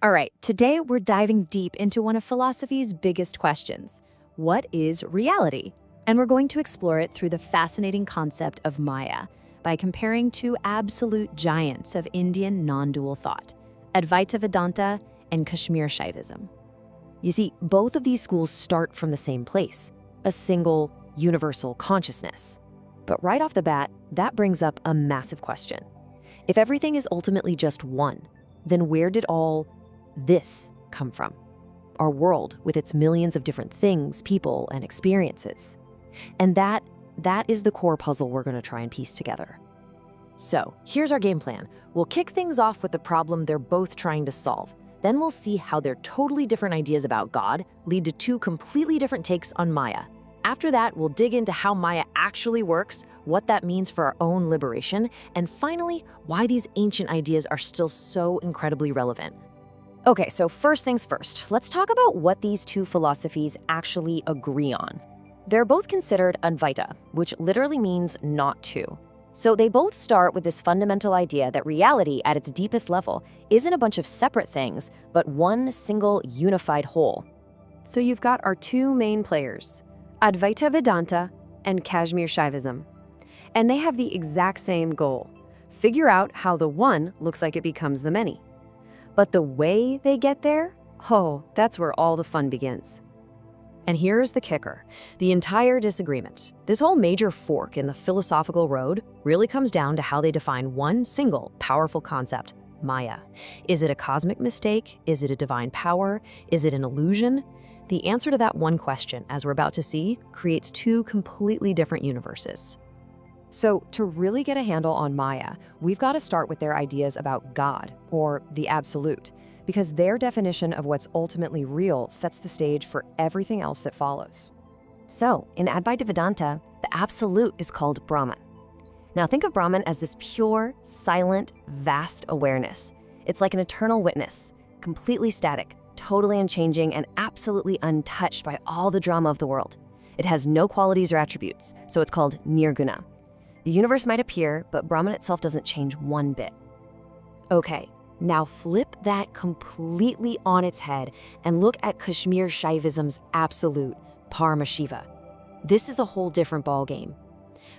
All right, today we're diving deep into one of philosophy's biggest questions. What is reality? And we're going to explore it through the fascinating concept of Māyā by comparing two absolute giants of Indian non-dual thought, Advaita Vedanta and Kashmir Shaivism. You see, both of these schools start from the same place, a single, universal consciousness. But right off the bat, that brings up a massive question. If everything is ultimately just one, then where did all this come from? Our world with its millions of different things, people, and experiences. And that is the core puzzle we're going to try and piece together. So, here's our game plan. We'll kick things off with the problem they're both trying to solve. Then we'll see how their totally different ideas about God lead to two completely different takes on Māyā. After that, we'll dig into how Māyā actually works, what that means for our own liberation, and finally, why these ancient ideas are still so incredibly relevant. Okay, so first things first, let's talk about what these two philosophies actually agree on. They're both considered Advaita, which literally means not two. So they both start with this fundamental idea that reality at its deepest level isn't a bunch of separate things, but one single unified whole. So you've got our two main players, Advaita Vedanta and Kashmir Shaivism. And they have the exact same goal: figure out how the one looks like it becomes the many. But the way they get there, that's where all the fun begins. And here's the kicker. The entire disagreement, this whole major fork in the philosophical road, really comes down to how they define one single powerful concept, Māyā. Is it a cosmic mistake? Is it a divine power? Is it an illusion? The answer to that one question, as we're about to see, creates two completely different universes. So to really get a handle on Māyā, we've got to start with their ideas about God, or the absolute, because their definition of what's ultimately real sets the stage for everything else that follows. So in Advaita Vedanta, the absolute is called Brahman. Now think of Brahman as this pure, silent, vast awareness. It's like an eternal witness, completely static, totally unchanging, and absolutely untouched by all the drama of the world. It has no qualities or attributes, so it's called nirguna. The universe might appear, but Brahman itself doesn't change one bit. Okay, now flip that completely on its head and look at Kashmir Shaivism's absolute, Paramashiva. This is a whole different ballgame.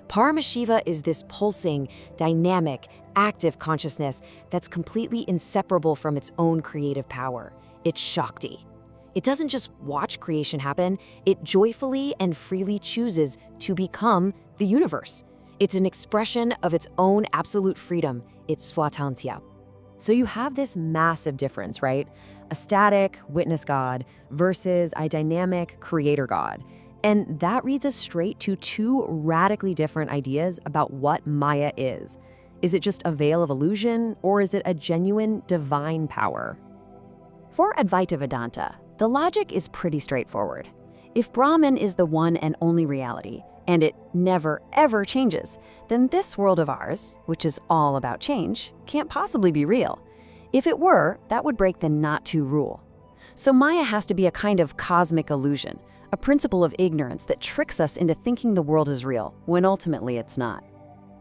Paramashiva is this pulsing, dynamic, active consciousness that's completely inseparable from its own creative power. It's Shakti. It doesn't just watch creation happen, it joyfully and freely chooses to become the universe. It's an expression of its own absolute freedom, its swatantrya. So you have this massive difference, right? A static witness God versus a dynamic creator God. And that leads us straight to two radically different ideas about what Māyā is. Is it just a veil of illusion, or is it a genuine divine power? For Advaita Vedanta, the logic is pretty straightforward. If Brahman is the one and only reality, and it never, ever changes, then this world of ours, which is all about change, can't possibly be real. If it were, that would break the not-to rule. So Māyā has to be a kind of cosmic illusion, a principle of ignorance that tricks us into thinking the world is real, when ultimately it's not.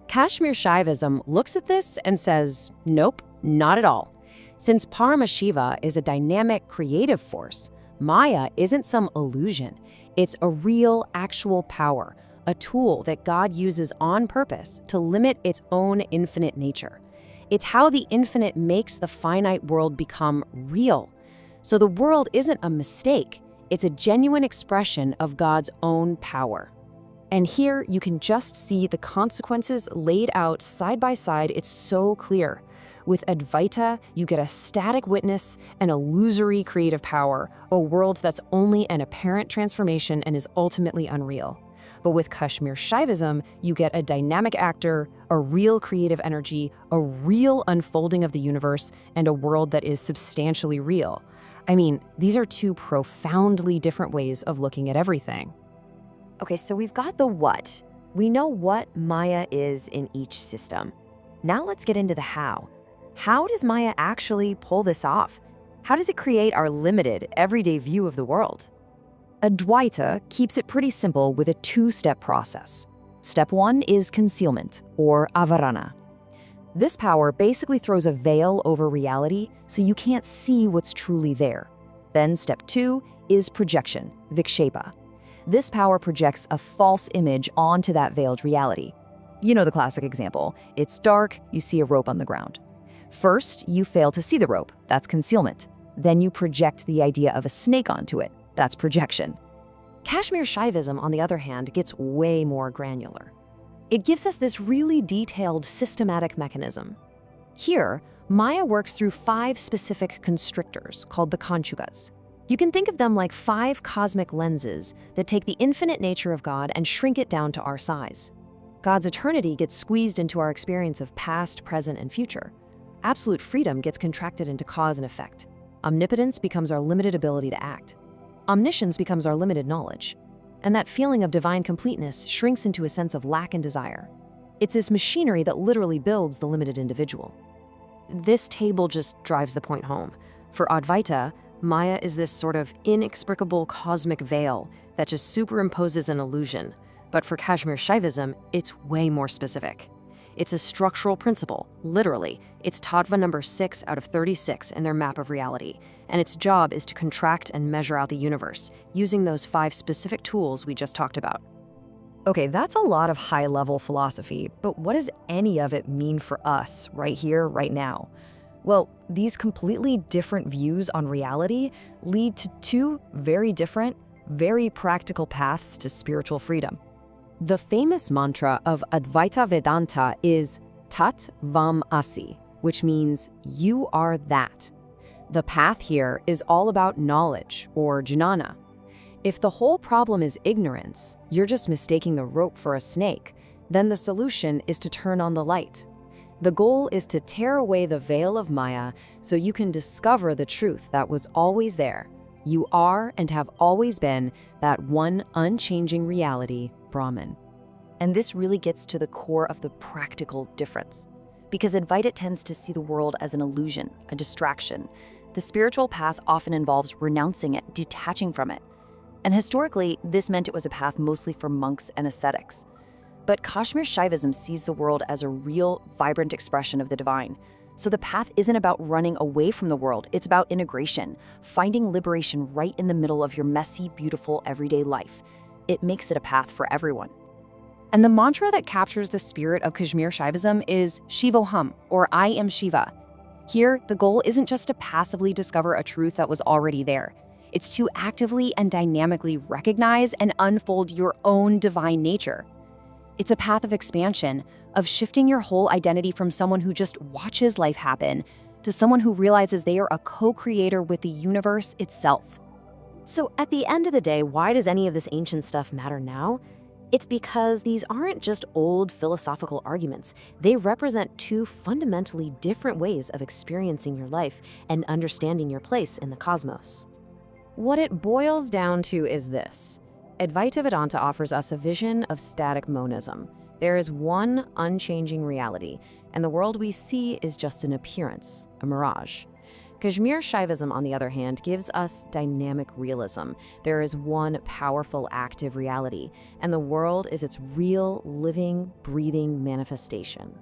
Kashmir Shaivism looks at this and says, nope, not at all. Since Paramashiva is a dynamic, creative force, Māyā isn't some illusion. It's a real, actual power, a tool that God uses on purpose to limit its own infinite nature. It's how the infinite makes the finite world become real. So the world isn't a mistake, it's a genuine expression of God's own power. And here you can just see the consequences laid out side by side. It's so clear. With Advaita, you get a static witness, an illusory creative power, a world that's only an apparent transformation and is ultimately unreal. But with Kashmir Shaivism, you get a dynamic actor, a real creative energy, a real unfolding of the universe, and a world that is substantially real. I mean, these are two profoundly different ways of looking at everything. Okay, so we've got the what. We know what Māyā is in each system. Now let's get into the how. How does Māyā actually pull this off? How does it create our limited, everyday view of the world? Advaita keeps it pretty simple with a two-step process. Step one is concealment, or āvaraṇa. This power basically throws a veil over reality so you can't see what's truly there. Then step 2 is projection, vikṣepa. This power projects a false image onto that veiled reality. You know the classic example. It's dark, you see a rope on the ground. First, you fail to see the rope. That's concealment. Then you project the idea of a snake onto it. That's projection. Kashmir Shaivism, on the other hand, gets way more granular. It gives us this really detailed systematic mechanism. Here, Māyā works through 5 specific constrictors called the conceals. You can think of them like 5 cosmic lenses that take the infinite nature of God and shrink it down to our size. God's eternity gets squeezed into our experience of past, present, and future. Absolute freedom gets contracted into cause and effect. Omnipotence becomes our limited ability to act. Omniscience becomes our limited knowledge. And that feeling of divine completeness shrinks into a sense of lack and desire. It's this machinery that literally builds the limited individual. This table just drives the point home. For Advaita, Māyā is this sort of inexplicable cosmic veil that just superimposes an illusion. But for Kashmir Shaivism, it's way more specific. It's a structural principle, literally. It's tattva number 6 out of 36 in their map of reality, and its job is to contract and measure out the universe, using those 5 specific tools we just talked about. Okay, that's a lot of high-level philosophy, but what does any of it mean for us, right here, right now? Well, these completely different views on reality lead to 2 very different, very practical paths to spiritual freedom. The famous mantra of Advaita Vedanta is Tat Tvam Asi, which means you are that. The path here is all about knowledge, or jnana. If the whole problem is ignorance, you're just mistaking the rope for a snake, then the solution is to turn on the light. The goal is to tear away the veil of Māyā so you can discover the truth that was always there. You are and have always been that one unchanging reality, Brahman. And this really gets to the core of the practical difference. Because Advaita tends to see the world as an illusion, a distraction. The spiritual path often involves renouncing it, detaching from it. And historically, this meant it was a path mostly for monks and ascetics. But Kashmir Shaivism sees the world as a real, vibrant expression of the divine. So the path isn't about running away from the world, it's about integration, finding liberation right in the middle of your messy, beautiful, everyday life. It makes it a path for everyone. And the mantra that captures the spirit of Kashmir Shaivism is Shivoham, or I am Shiva. Here, the goal isn't just to passively discover a truth that was already there. It's to actively and dynamically recognize and unfold your own divine nature. It's a path of expansion, of shifting your whole identity from someone who just watches life happen to someone who realizes they are a co-creator with the universe itself. So at the end of the day, why does any of this ancient stuff matter now? It's because these aren't just old philosophical arguments. They represent 2 fundamentally different ways of experiencing your life and understanding your place in the cosmos. What it boils down to is this. Advaita Vedanta offers us a vision of static monism. There is one unchanging reality, and the world we see is just an appearance, a mirage. Kashmir Shaivism, on the other hand, gives us dynamic realism. There is one powerful, active reality, and the world is its real, living, breathing manifestation.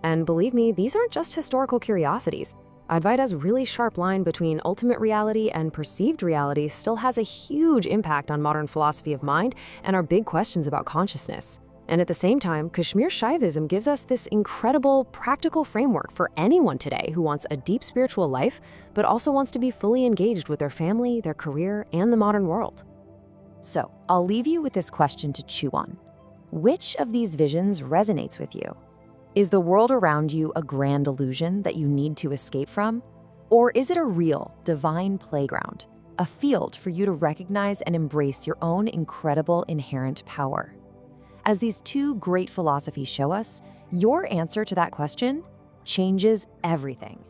And believe me, these aren't just historical curiosities. Advaita's really sharp line between ultimate reality and perceived reality still has a huge impact on modern philosophy of mind and our big questions about consciousness. And at the same time, Kashmir Shaivism gives us this incredible, practical framework for anyone today who wants a deep spiritual life, but also wants to be fully engaged with their family, their career, and the modern world. So, I'll leave you with this question to chew on. Which of these visions resonates with you? Is the world around you a grand illusion that you need to escape from? Or is it a real, divine playground, a field for you to recognize and embrace your own incredible inherent power? As these 2 great philosophies show us, your answer to that question changes everything.